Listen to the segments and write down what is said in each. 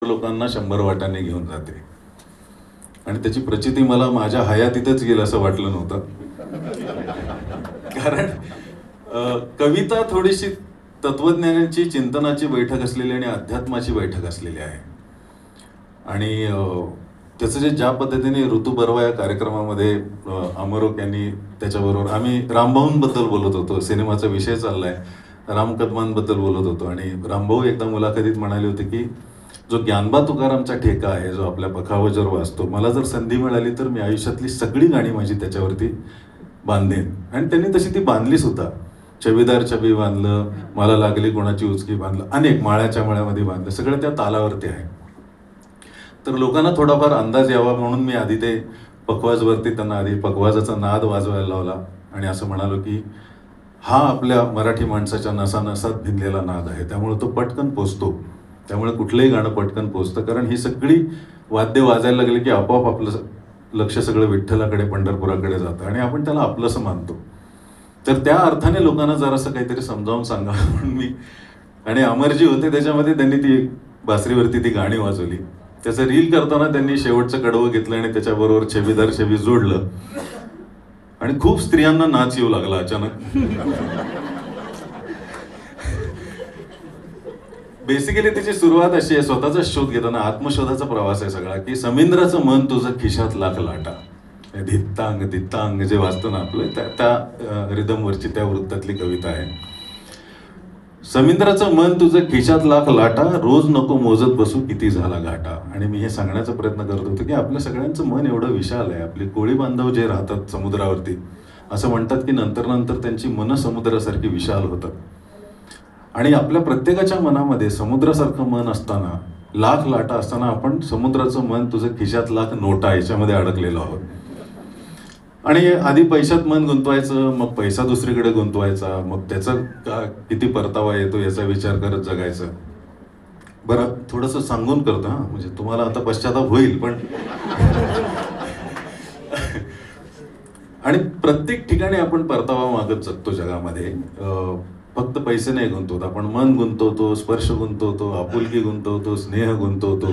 लोकांना 100 वाटाने घेऊन जाते. आणि त्याची प्रचिती मला माझ्या हयातीतच गेलं असं वाटलं नव्हतं. कारण कविता थोडीशी तत्वज्ञानाची, चिंतनाची बैठक असलेली आणि अध्यात्माची बैठक असलेली आहे. आणि त्याचं जे ज्या पद्धतीने ऋतू बर्वा या कार्यक्रमामध्ये अमरोक यांनी त्याच्याबरोबर आम्ही रामभाऊंबद्दल बोलत होतो, सिनेमाचा विषय चाललाय, रामकदमांबद्दल बोलत होतो. आणि रामभाऊ एकदा मुलाखतीत म्हणाले होते की जो ज्ञानबा तुकारामचा ठेका आहे, जो आपल्या पखावजर वाचतो, मला जर संधी मिळाली तर मी आयुष्यातली सगळी गाणी माझी त्याच्यावरती बांधेन. आणि त्यांनी तशी ती बांधली सुद्धा. छबीदार छबी बांधलं, मला लागली कोणाची उचकी बांधलं, अनेक माळ्याच्या मळ्यामध्ये बांधलं, सगळं त्या तालावरती आहे. तर लोकांना थोडाफार अंदाज यावा म्हणून मी आधी ते पखवाजवरती त्यांना आधी पखवाजाचा नाद वाजवायला लावला आणि असं म्हणालो की हा आपल्या मराठी माणसाच्या नसानसात भिनलेला नाद आहे, त्यामुळे तो पटकन पोचतो. त्यामुळे कुठलंही गाणं पटकन पोचतं, कारण ही सगळी वाद्य वाजायला लागली की आपोआप आपलं लक्ष सगळं विठ्ठलाकडे, पंढरपुराकडे जातं आणि आपण त्याला आपलंसं मानतो. तर त्या अर्थाने लोकांना जरासं काहीतरी समजावून सांगा म्हणून मी, आणि अमरजी होते त्याच्यामध्ये, त्यांनी ती बासरीवरती ती गाणी वाजवली. त्याचं रील करताना त्यांनी शेवटचं कडवं घेतलं आणि त्याच्याबरोबर छबीदार छबी जोडलं आणि खूप स्त्रियांना नाच येऊ लागला अचानक. बेसिकली त्याची सुरुवात अशी आहे, स्वतःचा शोध घेताना आत्मशोधाचा प्रवास आहे सगळा, की समिंद्राचं मन तुझं खिशात लाख लाटा, धित्तांग धित्तांग जे वाचतो ना आपलं, त्या रिदमवरची त्या वृत्तातली कविता आहे. समिंद्राचं मन तुझं खिशात लाख लाटा, रोज नको मोजत बसू किती झाला घाटा. आणि मी हे सांगण्याचा प्रयत्न करत होतो की आपल्या सगळ्यांचं मन एवढं विशाल आहे. आपले कोळी बांधव जे राहतात समुद्रावरती, असं म्हणतात की नंतर नंतर त्यांची मन समुद्रासारखी विशाल होतात. आणि आपल्या प्रत्येकाच्या मनामध्ये समुद्रासारखं मन असताना, लाख लाटा असताना, आपण समुद्राचं मन तुझं खिशात लाख नोटा याच्यामध्ये अडकलेलो आहोत. आणि आधी पैशात मन गुंतवायचं, मग पैसा दुसरीकडे गुंतवायचा, मग त्याचा किती परतावा येतो याचा विचार करत जगायचं. बरं, थोडंसं सांगून करतो हा, म्हणजे तुम्हाला आता पश्चाताप होईल पण. आणि प्रत्येक ठिकाणी आपण परतावा मागत जगतो जगामध्ये. फक्त पैसे नाही गुंतवत आपण, मन गुंतवतो, स्पर्श गुंतवतो, आपुलकी गुंतवतो, स्नेह गुंतवतो.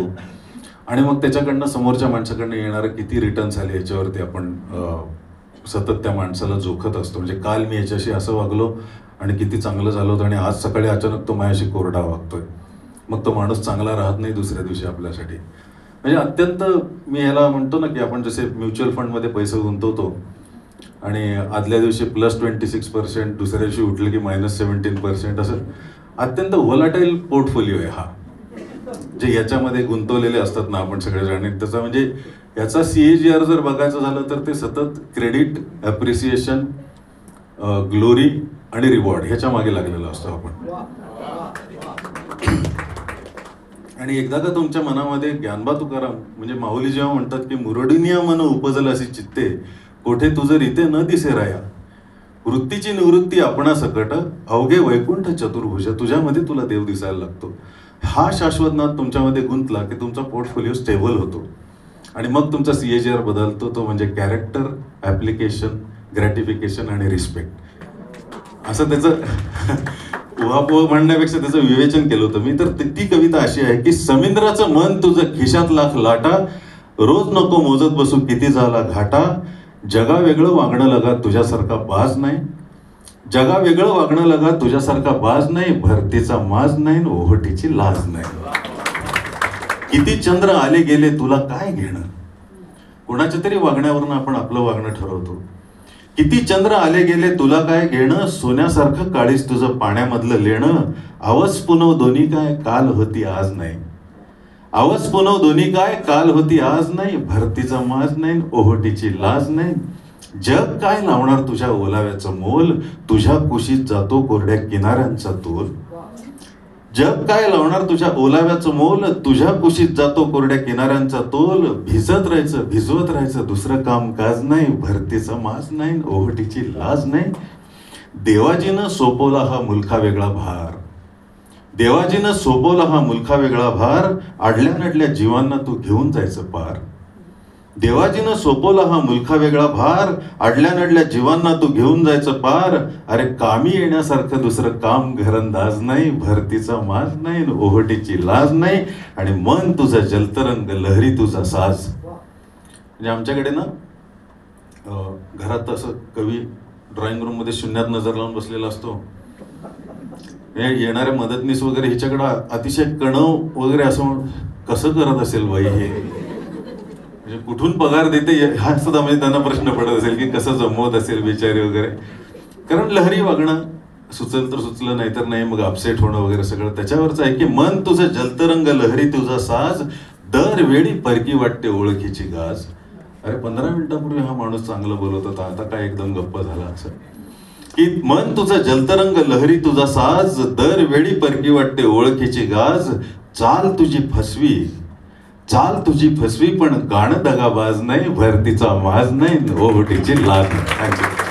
आणि मग त्याच्याकडनं समोरच्या माणसाकडनं येणारं किती रिटर्न्स आले याच्यावरती आपण सतत त्या माणसाला जोखत असतो. म्हणजे काल मी याच्याशी असं वागलो आणि किती चांगलं झालं होतं, आणि आज सकाळी अचानक तो माझ्याशी कोरडा वागतोय. मग तो माणूस चांगला राहत नाही दुसऱ्या दिवशी आपल्यासाठी. म्हणजे अत्यंत मी ह्याला म्हणतो ना की आपण जसे म्युच्युअल फंडमध्ये पैसे गुंतवतो आणि आदल्या दिवशी +26%, दुसऱ्या दिवशी उठलं की -17%, असं अत्यंत व्होलाटाईल पोर्टफोलिओ आहे हा, जे याच्यामध्ये गुंतवलेले असतात ना आपण सगळेजण. आणि त्याचा म्हणजे याचा CAGR जर बघायचं झालं तर ते सतत क्रेडिट, ॲप्रिसिएशन, ग्लोरी आणि रिवॉर्ड ह्याच्या मागे लागलेलं असतो आपण. आणि एकदा का तुमच्या मनामध्ये ज्ञानबा तुकाराम म्हणजे माऊली जेव्हा म्हणतात की मुरडिनिया मन उपजल अशी चित्ते, कोठे तुझं रीते न दिसे राया, वृत्तीची निवृत्ती आपणा सकट, अवघे वैकुंठ चतुर्भुज, तुझ्यामध्ये तुला देव दिसायला लागतो. हा शाश्वत नाद तुमच्यामध्ये गुंतला की तुमचा पोर्टफोलिओ स्टेबल होतो आणि मग तुमचा CAGR बदलतो. तो म्हणजे कॅरेक्टर, ॲप्लिकेशन, ग्रॅटिफिकेशन आणि रिस्पेक्ट, असं त्याचं उहापोह म्हणण्यापेक्षा त्याचं विवेचन केलं होतं मी. तर ती कविता अशी आहे की समिंद्राचं मन तुझं खिशात लाख लाटा, रोज नको मोजत बसू किती झाला घाटा, जगा वेगळं वागणं लगा तुझ्यासारखा बाज नाही, जगा वेगळं वागणं लगा तुझ्यासारखा बाज नाही, भरतीचा माज नाही, ओहटीची लाज नाही. किती चंद्र आले गेले तुला काय घेणं, कोणाच्या तरी वागण्यावरून आपण आपलं वागणं ठरवतो. किती चंद्र आले गेले तुला काय घेणं, सोन्यासारखं काळीस तुझं पाण्यामधलं लेणं, आवस पुनव दोन्ही काय काल होती आज नाही, आवस पुनव दोन्ही काय काल होती आज नाही, भरतीचा माज नाही, ओहटीची लाज नाही. जग काय लावणार तुझ्या ओलाव्याचं मोल, तुझ्या कुशीत जातो कोरड्या किनाऱ्यांचा तोल. जग काय लावणार तुझ्या ओलाव्याचं मोल, तुझ्या कुशीत जातो कोरड्या किनाऱ्यांचा तोल. भिजत राहायचं, भिजवत राहायचं, दुसरं काम काज नाही, भरतीचा माज नाही, ओहटीची लाज नाही. देवाजीनं सोपवला हा मुलखा वेगळा भार, देवाजीनं सोपवला हा मुलखा वेगळा भार, आडल्या नडल्या जीवांना तू घेऊन जायचं पार. देवाजीनं सोपवला हा मुलखा वेगळा भार, अडल्या नडल्या जीवांना तू घेऊन जायचं पार. अरे कामी येण्यासारखं दुसरं काम घरंदाज नाही, भरतीचा माज नाही, ओहोटीची लाज नाही, आणि मन तुझा जलतरंग लहरी तुझा साज. म्हणजे आमच्याकडे ना घरात असं कवी ड्रॉइंग रूम मध्ये शून्यात नजर लावून बसलेला असतो. येणाऱ्या मदतनीस वगैरे हिच्याकडं अतिशय कणव वगैरे असं कसं करत असेल बाई हे, म्हणजे कुठून पगार देते हा सुद्धा म्हणजे त्यांना प्रश्न पडत असेल की कसं जमवत असेल बिचारी वगैरे. कारण लहरी वागणं, सुचल तर सुचलं नाहीतर नाही, मग अपसेट होणं वगैरे सगळं त्याच्यावरच आहे. की मन तुझं जलतरंग लहरी तुझा साज, दरवेळी परकी वाटते ओळखीची गाज. अरे 15 मिनिटापूर्वी हा माणूस चांगलं बोलत होता, आता काय एकदम गप्प झाला असं. की मन तुझं जलतरंग लहरी तुझा साज, दरवेळी परकी वाटते ओळखीची गाज. चाल तुझी फसवी पण गाणं दगाबाज नाही, भरतीचा माज नाही, ओहोटीची लाज नाही. थँक्यू.